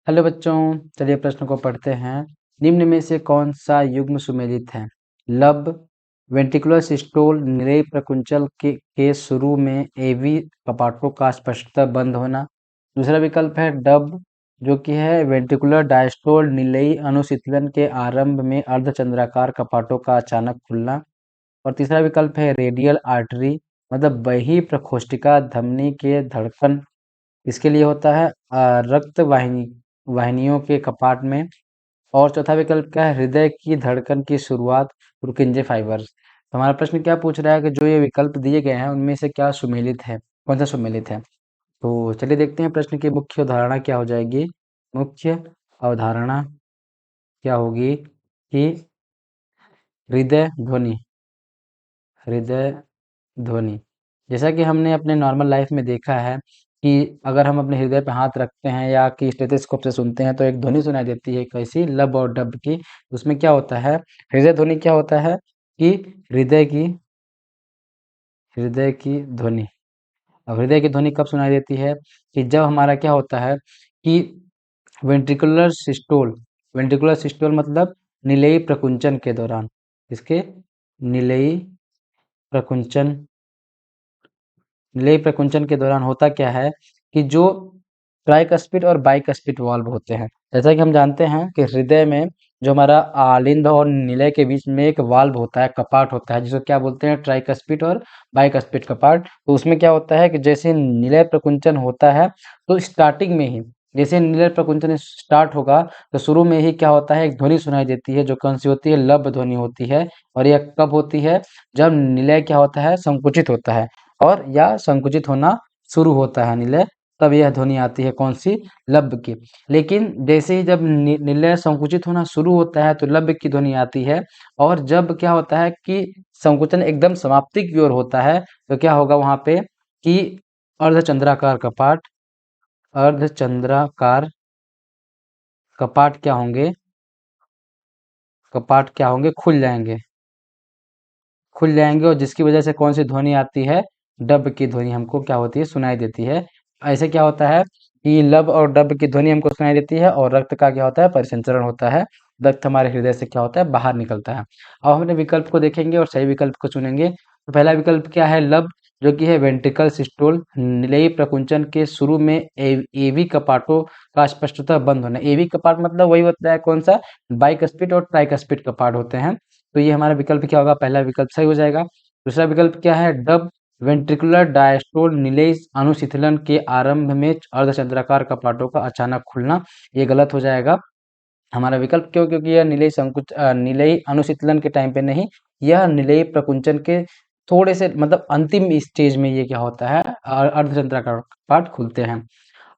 Hello बच्चों, चलिए प्रश्न को पढ़ते हैं। निम्न में से कौन सा युग्म सुमेलित है? लब, वेंट्रिकुलर सिस्टोल, निरेय प्रकुंचल के शुरू में एवी कपाटों का स्पष्टतः बंद होना। दूसरा विकल्प है डब, जो कि है वेंट्रिकुलर डायस्टोल, निलेयी अनुशीतलन के आरंभ में अर्धचंद्राकार कपाटों का अचानक खुलना। और तीसरा विकल्प है रेडियल आर्टरी, मतलब बही प्रकोष्ठिका धमनी के धड़कन, इसके लिए होता है रक्त वाहिनियों के कपाट में। और चौथा विकल्प क्या है? हृदय की धड़कन की शुरुआत पुरकिंजे फाइबर्स। तो हमारा प्रश्न क्या पूछ रहा है कि जो ये विकल्प दिए गए हैं उनमें से क्या सुमेलित है, कौन सा सुमेलित है? तो चलिए देखते हैं प्रश्न की मुख्य अवधारणा क्या हो जाएगी। मुख्य अवधारणा क्या होगी कि हृदय ध्वनि, हृदय ध्वनि, जैसा कि हमने अपने नॉर्मल लाइफ में देखा है कि अगर हम अपने हृदय पे हाथ रखते हैं या कि स्टेथोस्कोप से सुनते हैं तो एक ध्वनि सुनाई देती है, कैसी? लब और डब की। उसमें क्या होता है? हृदय ध्वनि क्या होता है कि हृदय की हृदय की ध्वनि। अब हृदय की ध्वनि कब सुनाई देती है? कि जब हमारा क्या होता है कि वेंट्रिकुलर सिस्टोल, वेंट्रिकुलर सिस्टोल मतलब निलेयी प्रकुंचन के दौरान, इसके निलेयी प्रकुंचन, निलेयी प्रकुंचन के दौरान होता क्या है कि जो ट्राइकस्पिड और बाइकस्पिड वाल्व होते हैं, जैसा कि हम जानते हैं कि हृदय में जो हमारा आलिंद और निलय के बीच में एक वाल्व होता है, कपाट होता है, जिसको क्या बोलते हैं? ट्राइकस्पिड और बाइकस्पिड कपाट। तो उसमें क्या होता है कि जैसे निलय प्रकुंचन होता है तो स्टार्टिंग में ही, जैसे निलय प्रकुंचन स्टार्ट होगा तो शुरू में ही क्या होता है? एक ध्वनि सुनाई देती है, जो कौन सी होती है? लब ध्वनि होती है। और यह कब होती है? जब निलय क्या होता है? संकुचित होता है और या संकुचित होना शुरू होता है निलय, तब यह ध्वनि आती है, कौन सी? लब की। लेकिन जैसे ही जब निलय संकुचित होना शुरू होता है तो लब की ध्वनि आती है। और जब क्या होता है कि संकुचन एकदम समाप्ति की ओर होता है तो क्या होगा वहां पे कि अर्धचंद्राकार कपाट, अर्धचंद्राकार कपाट क्या होंगे? कपाट क्या होंगे? खुल जाएंगे, खुल जाएंगे। और जिसकी वजह से कौन सी ध्वनि आती है? डब की ध्वनि हमको क्या होती है? सुनाई देती है। ऐसे क्या होता है कि लब और डब की ध्वनि हमको सुनाई देती है और रक्त का क्या होता है? परिसंचरण होता है। रक्त हमारे हृदय से क्या होता है? बाहर निकलता है। अब हम अपने विकल्प को देखेंगे और सही विकल्प को चुनेंगे। तो पहला विकल्प क्या है? लब, जो कि है वेंट्रिकल सिस्टोल, निलेयी प्रकुंचन के शुरू में एवी कपाटों का स्पष्टतः बंद होना। एवी कपाट मतलब वही होता है, कौन सा? बाइकस्पिड और ट्राइकस्पिड कपाट होते हैं। तो ये हमारा विकल्प क्या होगा? पहला विकल्प सही हो जाएगा। दूसरा विकल्प क्या है? डब, वेंट्रिकुलर डायस्टोल, निलेयी अनुशीतलन के आरंभ में अर्धचंद्राकार कपाटों का अचानक खुलना, ये गलत हो जाएगा हमारा विकल्प। क्यों? क्योंकि यह निलेयी अनुशीतलन के टाइम पे नहीं, यह निलेयी प्रकुंचन के थोड़े से मतलब अंतिम स्टेज में ये क्या होता है? अर्धचंद्राकार कपाट खुलते हैं।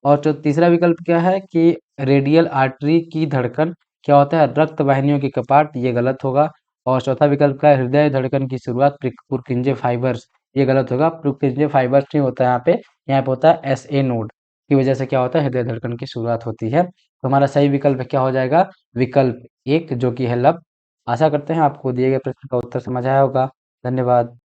और जो तीसरा विकल्प क्या है कि रेडियल आर्टरी की धड़कन क्या होता है? रक्त वाहिनियों की कपाट, ये गलत होगा। और चौथा विकल्प क्या है? हृदय धड़कन की शुरुआत पुरकिंजे फाइबर्स, ये गलत होगा। पुरकिंजे फाइबर्स नहीं होता है यहाँ पे होता है SA नोड की वजह से क्या होता है? हृदय धड़कन की शुरुआत होती है। तो हमारा सही विकल्प क्या हो जाएगा? विकल्प एक, जो कि है लब। आशा करते हैं आपको दिए गए प्रश्न का उत्तर समझ आया होगा। धन्यवाद।